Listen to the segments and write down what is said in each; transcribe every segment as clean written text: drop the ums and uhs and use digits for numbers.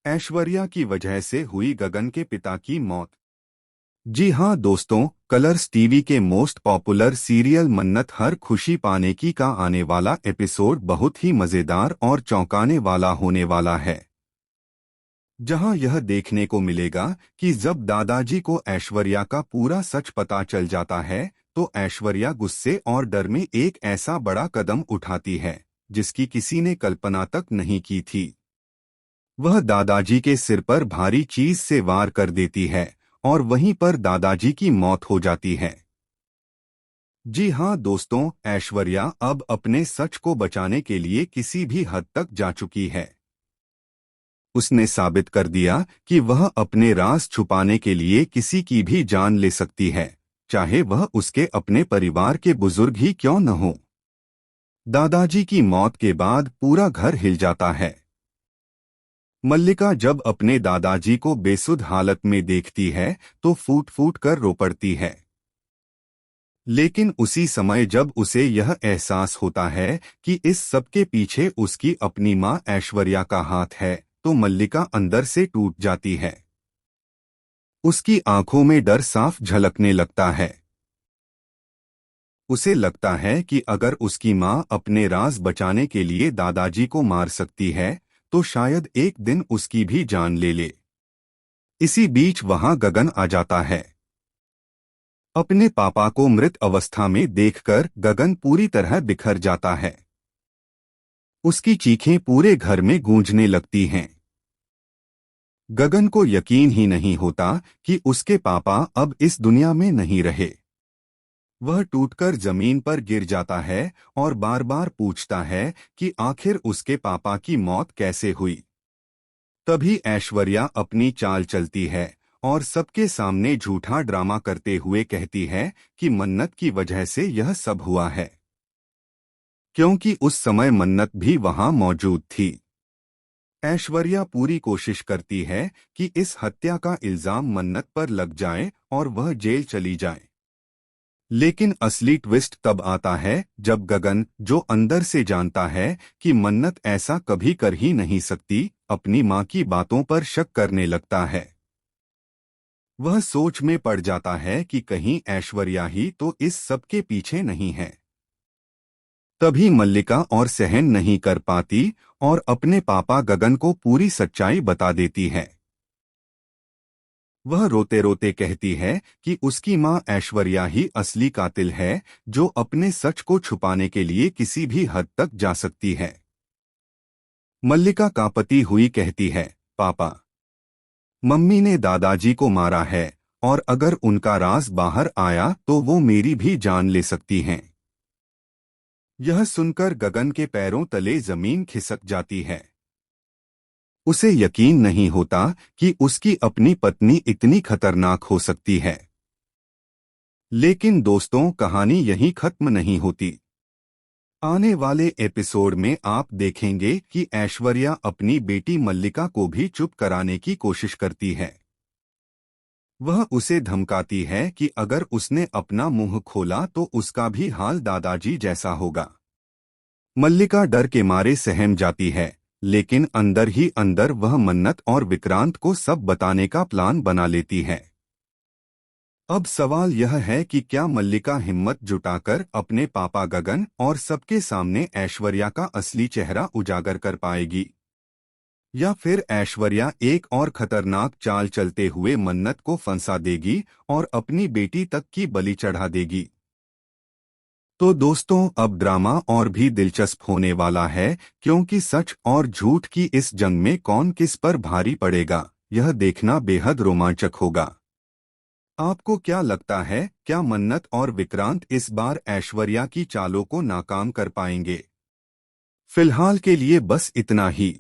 ऐश्वर्या की वजह से हुई गगन के पिता की मौत। जी हाँ दोस्तों, कलर्स टीवी के मोस्ट पॉपुलर सीरियल मन्नत हर खुशी पाने की का आने वाला एपिसोड बहुत ही मजेदार और चौंकाने वाला होने वाला है। जहां यह देखने को मिलेगा कि जब दादाजी को ऐश्वर्या का पूरा सच पता चल जाता है तो ऐश्वर्या गुस्से और डर में एक ऐसा बड़ा कदम उठाती है जिसकी किसी ने कल्पना तक नहीं की थी। वह दादाजी के सिर पर भारी चीज से वार कर देती है और वहीं पर दादाजी की मौत हो जाती है। जी हाँ दोस्तों, ऐश्वर्या अब अपने सच को बचाने के लिए किसी भी हद तक जा चुकी है। उसने साबित कर दिया कि वह अपने राज छुपाने के लिए किसी की भी जान ले सकती है, चाहे वह उसके अपने परिवार के बुजुर्ग ही क्यों न हो। दादाजी की मौत के बाद पूरा घर हिल जाता है। मल्लिका जब अपने दादाजी को बेसुध हालत में देखती है तो फूट फूट कर रो पड़ती है। लेकिन उसी समय जब उसे यह एहसास होता है कि इस सब के पीछे उसकी अपनी मां ऐश्वर्या का हाथ है तो मल्लिका अंदर से टूट जाती है। उसकी आंखों में डर साफ झलकने लगता है। उसे लगता है कि अगर उसकी मां अपने राज बचाने के लिए दादाजी को मार सकती है तो शायद एक दिन उसकी भी जान ले ले। इसी बीच वहां गगन आ जाता है। अपने पापा को मृत अवस्था में देखकर गगन पूरी तरह बिखर जाता है। उसकी चीखें पूरे घर में गूंजने लगती हैं। गगन को यकीन ही नहीं होता कि उसके पापा अब इस दुनिया में नहीं रहे। वह टूटकर जमीन पर गिर जाता है और बार बार पूछता है कि आखिर उसके पापा की मौत कैसे हुई। तभी ऐश्वर्या अपनी चाल चलती है और सबके सामने झूठा ड्रामा करते हुए कहती है कि मन्नत की वजह से यह सब हुआ है, क्योंकि उस समय मन्नत भी वहां मौजूद थी। ऐश्वर्या पूरी कोशिश करती है कि इस हत्या का इल्जाम मन्नत पर लग जाए और वह जेल चली जाए। लेकिन असली ट्विस्ट तब आता है जब गगन, जो अंदर से जानता है कि मन्नत ऐसा कभी कर ही नहीं सकती, अपनी मां की बातों पर शक करने लगता है। वह सोच में पड़ जाता है कि कहीं ऐश्वर्या ही तो इस सब के पीछे नहीं है। तभी मल्लिका और सहन नहीं कर पाती और अपने पापा गगन को पूरी सच्चाई बता देती है। वह रोते रोते कहती है कि उसकी मां ऐश्वर्या ही असली कातिल है, जो अपने सच को छुपाने के लिए किसी भी हद तक जा सकती है। मल्लिका कांपती हुई कहती है, पापा, मम्मी ने दादाजी को मारा है और अगर उनका राज बाहर आया तो वो मेरी भी जान ले सकती हैं। यह सुनकर गगन के पैरों तले जमीन खिसक जाती है। उसे यकीन नहीं होता कि उसकी अपनी पत्नी इतनी खतरनाक हो सकती है। लेकिन दोस्तों, कहानी यहीं खत्म नहीं होती। आने वाले एपिसोड में आप देखेंगे कि ऐश्वर्या अपनी बेटी मल्लिका को भी चुप कराने की कोशिश करती है। वह उसे धमकाती है कि अगर उसने अपना मुंह खोला तो उसका भी हाल दादाजी जैसा होगा। मल्लिका डर के मारे सहम जाती है, लेकिन अंदर ही अंदर वह मन्नत और विक्रांत को सब बताने का प्लान बना लेती है। अब सवाल यह है कि क्या मल्लिका हिम्मत जुटाकर अपने पापा गगन और सबके सामने ऐश्वर्या का असली चेहरा उजागर कर पाएगी, या फिर ऐश्वर्या एक और खतरनाक चाल चलते हुए मन्नत को फंसा देगी और अपनी बेटी तक की बलि चढ़ा देगी। तो दोस्तों, अब ड्रामा और भी दिलचस्प होने वाला है, क्योंकि सच और झूठ की इस जंग में कौन किस पर भारी पड़ेगा, यह देखना बेहद रोमांचक होगा। आपको क्या लगता है, क्या मन्नत और विक्रांत इस बार ऐश्वर्या की चालों को नाकाम कर पाएंगे? फिलहाल के लिए बस इतना ही।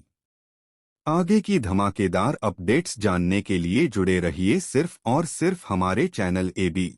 आगे की धमाकेदार अपडेट्स जानने के लिए जुड़े रहिए सिर्फ और सिर्फ हमारे चैनल AB।